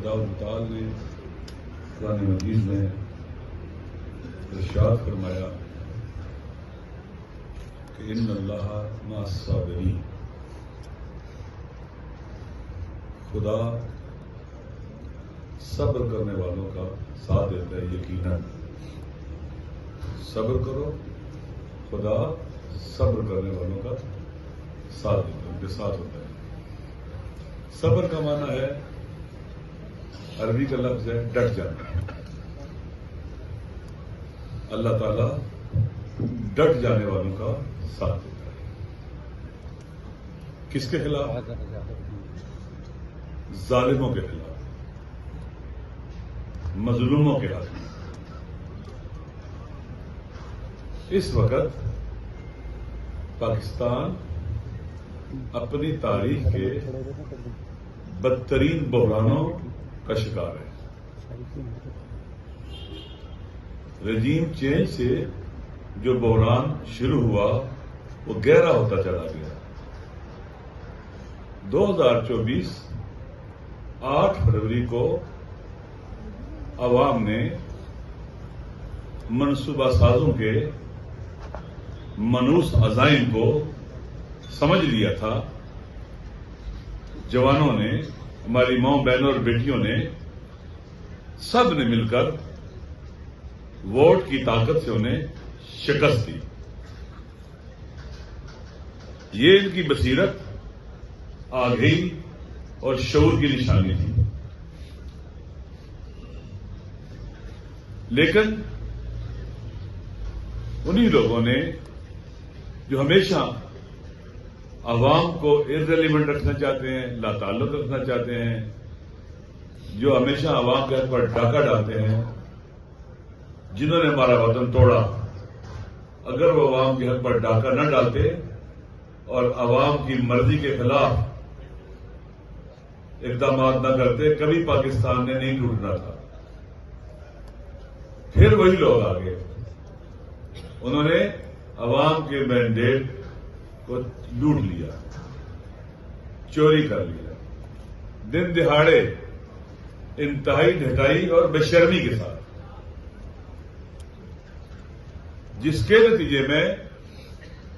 خدا تعالی نے قرآن مجید میں ارشاد فرمایا کہ ان اللہ مع الصابرین، خدا صبر کرنے والوں کا ساتھ دیتا ہے. یقیناً صبر کرو، خدا صبر کرنے والوں کا ساتھ دیتا ہے، ان کے ساتھ ہوتا ہے. صبر کا معنی ہے، عربی کا لفظ ہے ڈٹ جانا. اللہ تعالیٰ ڈٹ جانے والوں کا ساتھ دیتا ہے. کس کے خلاف؟ ظالموں کے خلاف، مظلوموں کے حق میں. اس وقت پاکستان اپنی تاریخ کے بدترین بحرانوں کا شکار ہے. رجیم چینج سے جو بحران شروع ہوا وہ گہرا ہوتا چلا گیا. 2024 8 فروری کو عوام نے منصوبہ سازوں کے منحوس عزائم کو سمجھ لیا تھا. جوانوں نے، ہماری ماؤں بہنوں اور بیٹیوں نے، سب نے مل کر ووٹ کی طاقت سے انہیں شکست دی. یہ ان کی بصیرت، آگہی اور شعور کی نشانی تھی. لیکن انہی لوگوں نے جو ہمیشہ عوام کو ارریلیونٹ رکھنا چاہتے ہیں، لا تعلق رکھنا چاہتے ہیں، جو ہمیشہ عوام کے حق پر ڈاکہ ڈالتے ہیں، جنہوں نے ہمارا وطن توڑا، اگر وہ عوام کے حق پر ڈاکہ نہ ڈالتے اور عوام کی مرضی کے خلاف اقدامات نہ کرتے، کبھی پاکستان نے نہیں ٹوٹنا تھا. پھر وہی لوگ آگے، انہوں نے عوام کے مینڈیٹ کو لوٹ لیا، چوری کر لیا، دن دہاڑے، انتہائی ڈھٹائی اور بے شرمی کے ساتھ، جس کے نتیجے میں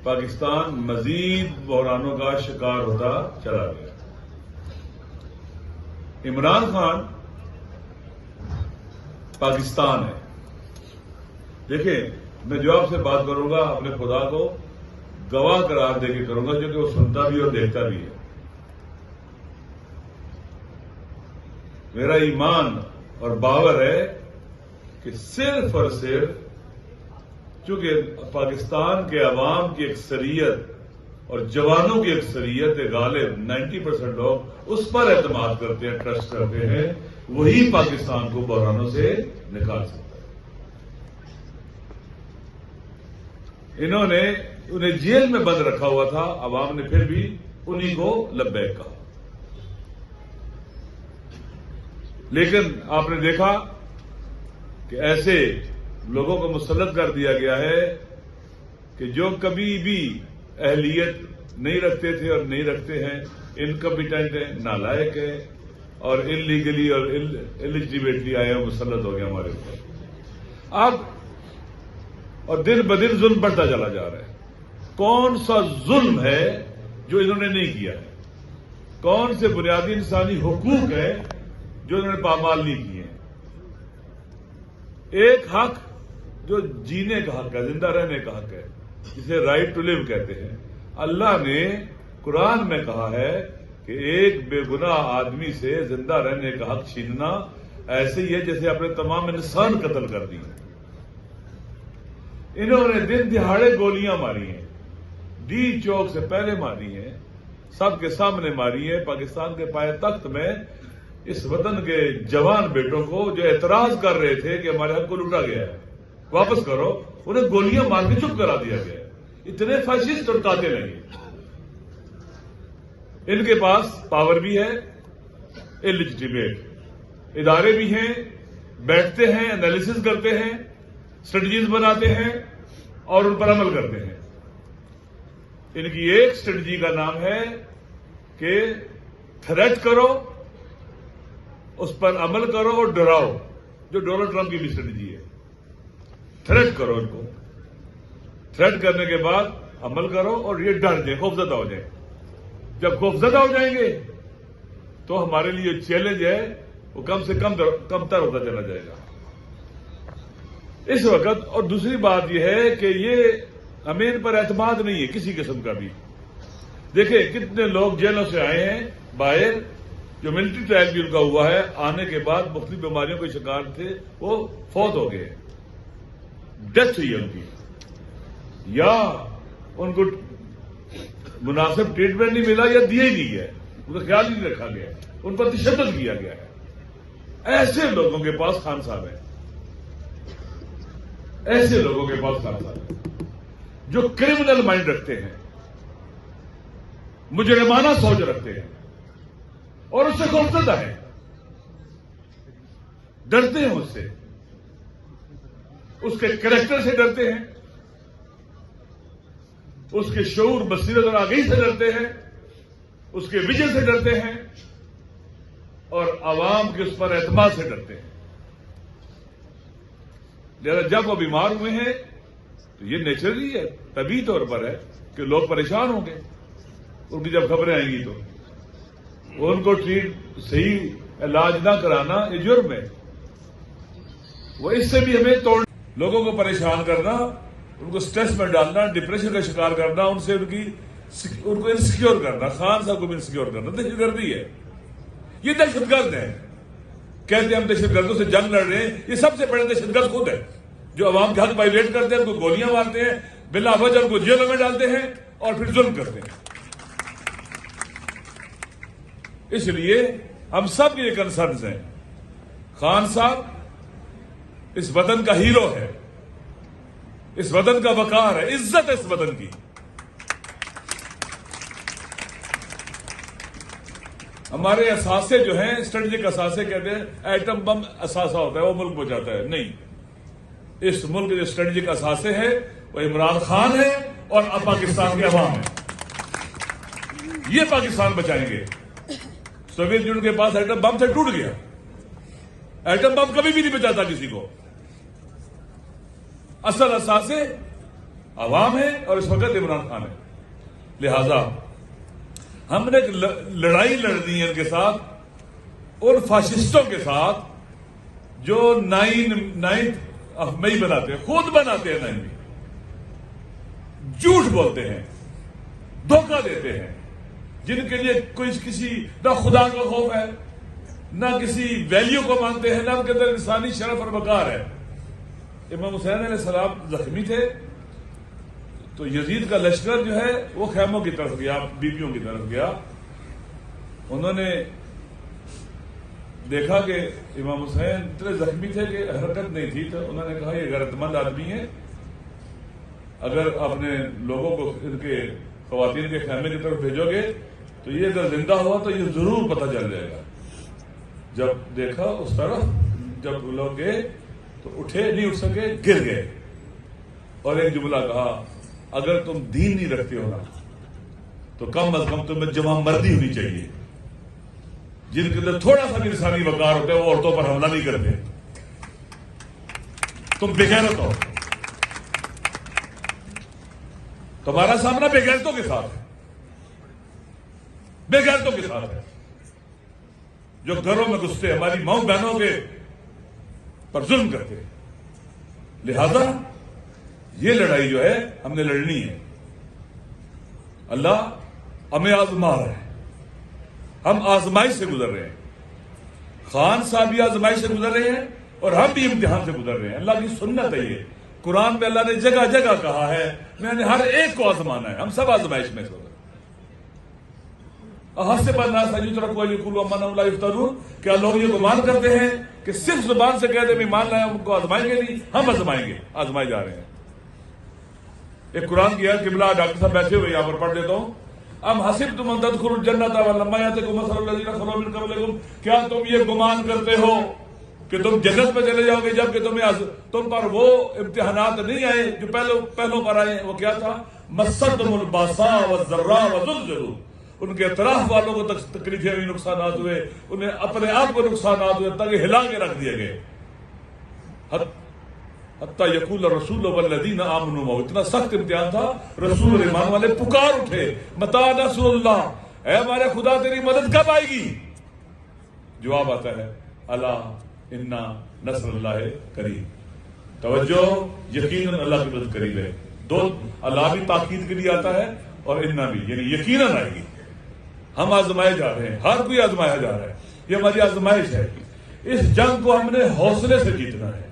پاکستان مزید بحرانوں کا شکار ہوتا چلا گیا. عمران خان پاکستان ہے. دیکھیں، میں جو آپ سے بات کروں گا اپنے خدا کو گواہ قرار دے کے کروں گا، جو کہ وہ سنتا بھی اور دیکھتا بھی ہے. میرا ایمان اور باور ہے کہ صرف اور صرف چونکہ پاکستان کے عوام کی اکثریت اور جوانوں کی اکثریت غالب 90% لوگ اس پر اعتماد کرتے ہیں، ٹرسٹ کرتے ہیں، وہی پاکستان کو بحرانوں سے نکال سکتا ہے. انہوں نے انہیں جیل میں بند رکھا ہوا تھا، عوام نے پھر بھی انہی کو لبیک کہا. لیکن آپ نے دیکھا کہ ایسے لوگوں کو مسلط کر دیا گیا ہے کہ جو کبھی بھی اہلیت نہیں رکھتے تھے اور نہیں رکھتے ہیں، انکمپیٹنٹ ہیں، نالائق ہیں، اور انلیگلی اور انلیجیبیٹلی آئے ہیں، مسلط ہو گیا ہمارے اوپر. اب اور دن بدن ظلم بڑھتا چلا جا رہا ہے. کون سا ظلم ہے جو انہوں نے نہیں کیا ہے؟ کون سے بنیادی انسانی حقوق ہیں جو انہوں نے پامال نہیں کیے ہیں؟ ایک حق جو جینے کا حق ہے، زندہ رہنے کا حق ہے، جسے رائٹ ٹو لیو کہتے ہیں. اللہ نے قرآن میں کہا ہے کہ ایک بے گناہ آدمی سے زندہ رہنے کا حق چھیننا ایسے ہی ہے جیسے اپنے تمام انسان قتل کر دی. انہوں نے دن دہاڑے گولیاں ماری ہیں، ڈی چوک سے پہلے ماری ہیں، سب کے سامنے ماری ہیں. پاکستان کے پائے تخت میں اس وطن کے جوان بیٹوں کو جو اعتراض کر رہے تھے کہ ہمارے حق کو لوٹا گیا ہے، واپس کرو، انہیں گولیاں مار کے چپ کرا دیا گیا. اتنے فیشسٹ اور قاتل ہیں. ان کے پاس پاور بھی ہے، اللیجیٹمیٹ ادارے بھی ہیں، بیٹھتے ہیں، انالیسس کرتے ہیں، اسٹریٹجیز بناتے ہیں اور ان پر عمل کرتے ہیں. ان کی ایک اسٹریٹجی کا نام ہے کہ تھریٹ کرو، اس پر عمل کرو اور ڈراؤ، جو ڈونلڈ ٹرمپ کی بھی اسٹریٹجی ہے. تھریٹ کرو ان کو، تھریٹ کرنے کے بعد عمل کرو اور یہ ڈر جائیں، خوفزدہ ہو جائیں. جب خوفزدہ ہو جائیں گے تو ہمارے لیے چیلنج ہے وہ کم سے کم تر ہوتا چلا جائے گا اس وقت. اور دوسری بات یہ ہے کہ یہ ہمیں ان پر اعتماد نہیں ہے کسی قسم کا بھی. دیکھیں کتنے لوگ جیلوں سے آئے ہیں باہر، جو ملٹری ٹرائل بھی ان کا ہوا ہے، آنے کے بعد مختلف بیماریوں کے شکار تھے، وہ فوت ہو گئے، ڈیتھ ہوئی ان کی، یا ان کو مناسب ٹریٹمنٹ نہیں ملا یا دیا ہی نہیں گیا، ان کا خیال ہی نہیں رکھا گیا، ان پر تشدد کیا گیا ہے. ایسے لوگوں کے پاس خان صاحب ہے، ایسے لوگوں کے پاس خان صاحب ہے جو کرمنل مائنڈ رکھتے ہیں، مجرمانہ سوچ رکھتے ہیں اور اس سے خوفزدہ ہے، ڈرتے ہیں اس سے، اس کے کریکٹر سے ڈرتے ہیں، اس کے شعور بصیرت اور آگاہی سے ڈرتے ہیں، اس کے وجن سے ڈرتے ہیں اور عوام کے اس پر اعتماد سے ڈرتے ہیں. لہذا جب وہ بیمار ہوئے ہیں تو یہ نیچرلی ہے، طبیعی طور پر ہے کہ لوگ پریشان ہوں گے. ان کی جب خبریں آئیں گی تو ان کو صحیح علاج نہ کرانا یہ جرم ہے. وہ اس سے بھی ہمیں لوگوں کو پریشان کرنا، ان کو سٹریس میں ڈالنا، ڈپریشن کا شکار کرنا، ان سے ان کو انسیکیور کرنا، خان صاحب کو بھی انسیکیور کرنا دہشت گردی ہے. یہ دہشت گرد ہے، کہتے ہیں ہم دہشت گردوں سے جنگ لڑ رہے ہیں. یہ سب سے بڑے دہشت گرد خود ہے جو عوام کے حق وائلیٹ کرتے ہیں، ان کو گولیاں مارتے ہیں، بلا وجہ ان کو جیلوں میں ڈالتے ہیں اور پھر ظلم کرتے ہیں. اس لیے ہم سب کے یہ کنسرنز ہیں. خان صاحب اس وطن کا ہیرو ہے، اس وطن کا وقار ہے، عزت ہے اس وطن کی. ہمارے اثاثے جو ہیں اسٹریٹجک اثاثے کہتے ہیں، ایٹم بم اثاثہ ہوتا ہے وہ ملک بچاتا ہے، نہیں. اس ملک کے جو اسٹریٹجک اثاثے ہیں وہ عمران خان ہے اور اب پاکستان کے عوام ہیں. یہ پاکستان بچائیں گے. سوویت یونین کے پاس ایٹم بم سے ٹوٹ گیا. ایٹم بم کبھی بھی نہیں بچاتا کسی کو. اصل اثاثے عوام ہے اور اس وقت عمران خان ہے. لہذا ہم نے ایک لڑائی لڑنی ہے ان کے ساتھ، اور فاشسٹوں کے ساتھ جو 9 مئی بناتے ہیں، خود بناتے ہیں 9 مئی، جھوٹ بولتے ہیں، دھوکہ دیتے ہیں، جن کے لیے کسی نہ خدا کا خوف ہے، نہ کسی ویلیو کو مانتے ہیں، نہ ان کے اندر انسانی شرف اور وقار ہے. امام حسین علیہ السلام زخمی تھے تو یزید کا لشکر جو ہے وہ خیموں کی طرف گیا، بیویوں کی طرف گیا. انہوں نے دیکھا کہ امام حسین اتنے زخمی تھے کہ حرکت نہیں تھی، تو انہوں نے کہا یہ غیرت مند آدمی ہے، اگر اپنے لوگوں کو ان کے خواتین کے خیمے کی طرف بھیجو گے تو یہ اگر زندہ ہوا تو یہ ضرور پتہ چل جائے گا. جب دیکھا اس طرف، جب لوگ گئے تو اٹھے نہیں اٹھ سکے، گر گئے، اور ایک جملہ کہا، اگر تم دین نہیں رکھتے ہو نا تو کم از کم تمہیں جوان مردی ہونی چاہیے. جن کے اندر تھوڑا سا بھی انسانی وقار ہوتا ہے وہ عورتوں پر حملہ نہیں کرتے. تم بےغیرت ہو. تمہارا سامنا بےغیرتوں کے ساتھ ہے، بےغیرتوں کے ساتھ ہے جو گھروں میں گھستے ہماری ماؤں بہنوں کے پر ظلم کرتے. لہذا یہ لڑائی جو ہے ہم نے لڑنی ہے. اللہ ہمیں آزما رہا ہے، ہم آزمائش سے گزر رہے ہیں. خان صاحب بھی آزمائش سے گزر رہے ہیں اور ہم بھی امتحان سے گزر رہے ہیں. اللہ کی سنت ہے یہ. قرآن میں اللہ نے جگہ جگہ کہا ہے میں نے ہر ایک کو آزمانا ہے. ہم سب آزمائش میں سے گزر. حسب الناس ان یترکوا ان یقولوا آمنا وهم لا یفتنون. کیا لوگ یہ گمان کرتے ہیں کہ صرف زبان سے کہتے ہیں ایمان لائے ہم کو آزمائیں گے؟ نہیں، ہم آزمائیں گے، آزمائے جا رہے ہیں. ایک قرآن کی آیت قبلہ ڈاکٹر صاحب بیٹھے ہوئے یہاں پر پڑھ دیتا ہوں. ام حسبتم ان تدخلوا الجنۃ ولما یاتکم مثل الذین خلوا من قبلکم. کیا تم یہ گمان کرتے ہو کہ تم جنت میں چلے جاؤ گے جبکہ تم پر وہ امتحانات نہیں آئے جو پہلوں پر آئے؟ وہ کیا تھا؟ مستهم الباساء والضراء وزلزلوا ان کے اطراف والوں کو تکلیفیں ہوئی، نقصانات ہوئے، انہیں اپنے آپ کو نقصانات ہوئے، تاکہ ہلا کے رکھ دیے گئے. حتیٰ یقول الرسول والذین آمنوا معہ، اتنا سخت امتحان تھا، رسول اور ایمان والے پکار اٹھے، متی نصر اللہ، اے ہمارے خدا تیری مدد کب آئے گی؟ جواب آتا ہے الا ان نصر اللہ قریب. توجہ، یقیناً اللہ کی مدد قریب ہے. دو اللہ بھی تاکید کے لیے آتا ہے اور انا بھی، یعنی یقیناً آئے گی. ہم آزمائے جا رہے ہیں، ہر کوئی آزمایا جا رہا ہے، یہ ہماری آزمائش ہے. اس جنگ کو ہم نے حوصلے سے جیتنا ہے،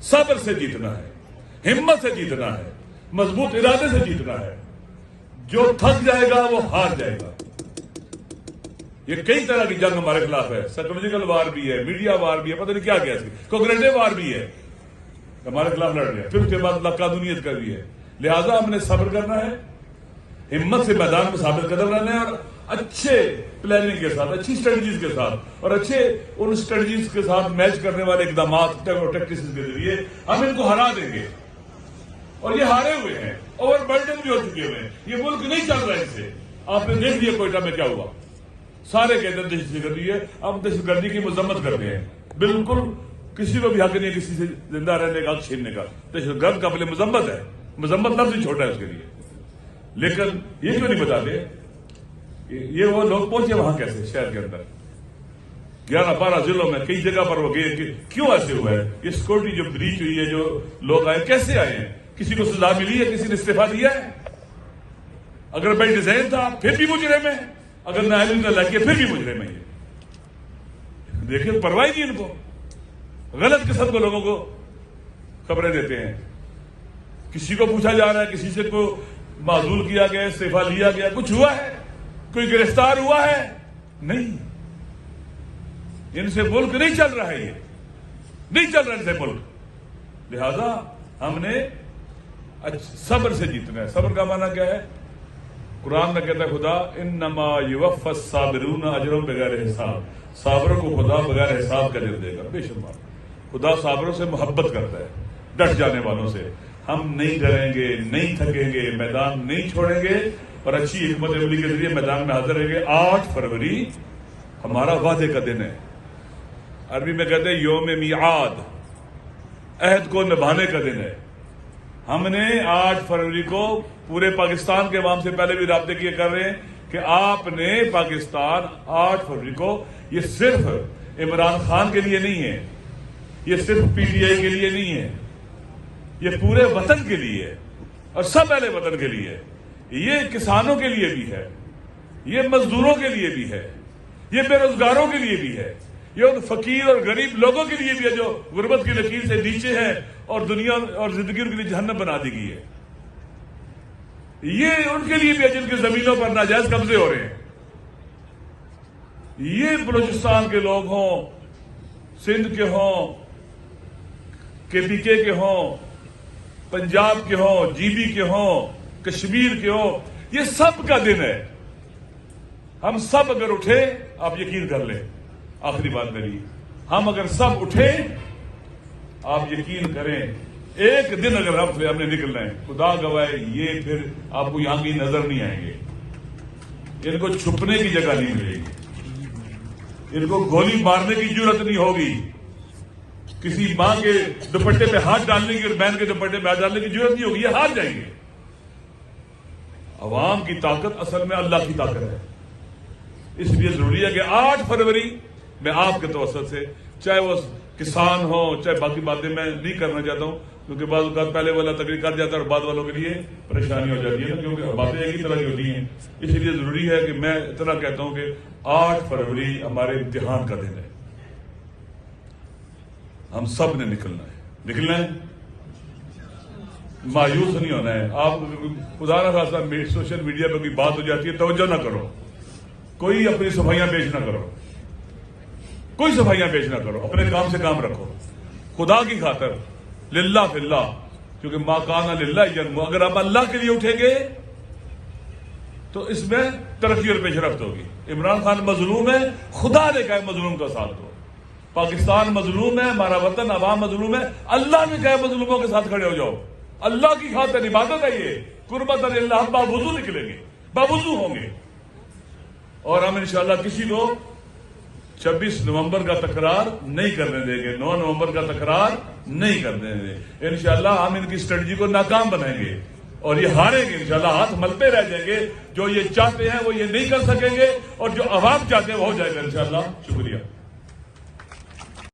صبر سے جیتنا ہے، ہمت سے جیتنا ہے، مضبوط ارادے سے جیتنا ہے. جو تھک جائے گا وہ ہار جائے گا. یہ کئی طرح کی جنگ ہمارے خلاف ہے، سائیکولوجیکل وار بھی ہے، میڈیا وار بھی ہے، پتہ نہیں کیا کیا ہے، کوگنیٹو وار بھی ہے، ہمارے خلاف لڑ رہے ہیں. پھر اس کے بعد لقادونیت کا بھی ہے. لہذا ہم نے صبر کرنا ہے، ہمت سے میدان میں ثابت قدم رہنا ہے، اور اچھے پلاننگ کے ساتھ، اچھی اسٹریٹجیز کے ساتھ، اور اچھے ان اسٹریٹجیز کے ساتھ میچ کرنے والے اقدامات اور ٹیکٹکس کے ذریعے ہم ان کو ہرا دیں گے. اور یہ ہارے ہوئے ہیں، اوور برڈن بھی ہو چکے ہوئے ہیں، یہ ملک نہیں چل رہا ہے. ان سے آپ نے دیکھ لیا کوئٹہ میں کیا ہوا، سارے کہتے ہیں دہشت گردی ہے. ہم دہشت گردی کی مذمت کرتے ہیں، بالکل کسی کو بھی حق نہیں ہے کسی سے زندہ رہنے کا، حق چھیننے کا. دہشت گرد کا پہلے مذمت ہے، مذمت لفظ ہی چھوٹا ہے اس کے لیے. لیکن یہ کیوں نہیں بتاتے یہ وہ لوگ پہنچے وہاں کیسے؟ شہر کے اندر 11-12 ضلعوں میں کئی جگہ پر وہ گئے کہ کیوں ایسے ہوا ہے؟ یہ سیکورٹی جو بریچ ہوئی ہے، جو لوگ آئے کیسے آئے ہیں؟ کسی کو سزا ملی ہے؟ کسی نے استعفیٰ دیا ہے؟ اگر بائی ڈیزائن تھا پھر بھی مجرم ہے، اگر نااہلی کا لگ گیا پھر بھی مجرم ہے. یہ دیکھیں پرواہ نہیں ان کو، غلط قسم کے لوگوں کو خبریں دیتے ہیں. کسی کو پوچھا جا رہا ہے، کسی سے کو معزول کیا گیا، استعفیٰ لیا گیا، کچھ ہوا ہے؟ کوئی گرفتار ہوا ہے؟ نہیں. ان سے ملک نہیں چل رہا ہے، یہ نہیں چل رہا ان سے ملک. لہذا ہم نے صبر سے جیتنا ہے. صبر کا معنی کیا ہے؟ قرآن میں کہتا ہے خدا انما یوفی الصابرون اجرهم بغیر حساب، صابروں کو خدا بغیر حساب کا اجر دے گا. بے شمار خدا صابروں سے محبت کرتا ہے، ڈٹ جانے والوں سے. ہم نہیں ڈریں گے، نہیں تھکیں گے، میدان نہیں چھوڑیں گے، اور اچھی حکمت عملی کے ذریعے میدان میں حاضر رہیں گے. 8 فروری ہمارا وعدے کا دن ہے. عربی میں کہتے ہیں یوم میعاد، عہد کو نبھانے کا دن ہے. ہم نے 8 فروری کو پورے پاکستان کے عوام سے پہلے بھی رابطے کیے کر رہے ہیں کہ آپ نے پاکستان 8 فروری کو، یہ صرف عمران خان کے لیے نہیں ہے، یہ صرف پی ٹی آئی کے لیے نہیں ہے، یہ پورے وطن کے لیے ہے، اور سب اہل وطن کے لیے ہے. یہ کسانوں کے لیے بھی ہے، یہ مزدوروں کے لیے بھی ہے، یہ بے روزگاروں کے لیے بھی ہے، یہ ان فقیر اور غریب لوگوں کے لیے بھی ہے جو غربت کی لکیر سے نیچے ہیں اور دنیا اور زندگی ان کے لیے جہنم بنا دی گئی ہے. یہ ان کے لیے بھی ہے جن کی زمینوں پر ناجائز قبضے ہو رہے ہیں. یہ بلوچستان کے لوگ ہوں، سندھ کے ہوں، کے پی کے ہوں، پنجاب کے ہوں، جی بی کے ہوں، کشمیر کے ہوں، یہ سب کا دن ہے. ہم سب اگر اٹھے، آپ یقین کر لیں، آخری بات میری، ہم اگر سب اٹھے، آپ یقین کریں ایک دن اگر ہم نے نکلنا ہے، خدا گواہ یہ پھر آپ کو یہاں کی نظر نہیں آئیں گے. ان کو چھپنے کی جگہ نہیں ملے گی، ان کو گولی مارنے کی ضرورت نہیں ہوگی، کسی ماں کے دوپٹے پہ ہاتھ ڈالنے کی اور بہن کے دوپٹے پہ ہاتھ ڈالنے کی ضرورت نہیں ہوگی. یہ ہار جائیں گے. عوام کی طاقت اصل میں اللہ کی طاقت ہے. اس لیے ضروری ہے کہ 8 فروری میں آپ کے توسط سے، چاہے وہ کسان ہو، چاہے باقی باتیں میں نہیں کرنا چاہتا ہوں کیونکہ بعض اوقات پہلے والا تقریر کر جاتا ہے اور بعد والوں کے لیے پریشانی ہو جاتی ہے نا، کیونکہ باتیں ایک ہی طرح کی ہوتی ہیں. اس لیے ضروری ہے کہ میں اتنا کہتا ہوں کہ 8 فروری ہمارے امتحان کا دن ہے. ہم سب نے نکلنا ہے، مایوس نہیں ہونا ہے. آپ خدا نہ خاصا سوشل میڈیا پہ کوئی بات ہو جاتی ہے، توجہ نہ کرو، کوئی اپنی صفائیاں پیش نہ کرو، کوئی صفائیاں پیش نہ کرو، اپنے کام سے کام رکھو خدا کی خاطر، للہ فی اللہ. کیونکہ ما کان للہ جنم، اگر آپ اللہ کے لیے اٹھیں گے تو اس میں ترقی اور پیش رفت ہوگی. عمران خان مظلوم ہے، خدا نے کہا مظلوم کا ساتھ دو. پاکستان مظلوم ہے، ہمارا وطن عوام مظلوم ہے، اللہ نے کہا مظلوموں کے ساتھ کھڑے ہو جاؤ. اللہ کی خاطر عبادت ہے یہ، قربت اللہ. ہم باوضو نکلیں گے، باوضو ہوں گے، اور ہم انشاءاللہ کسی کو 26 نومبر کا تکرار نہیں کرنے دیں گے، 9 نومبر کا تکرار نہیں کرنے دیں گے۔ انشاءاللہ ہم ان کی اسٹریٹجی کو ناکام بنائیں گے اور یہ ہاریں گے انشاءاللہ، ہاتھ ملتے رہ جائیں گے۔ جو یہ چاہتے ہیں وہ یہ نہیں کر سکیں گے، اور جو عوام چاہتے ہیں وہ ہو جائے گا انشاءاللہ۔ شکریہ۔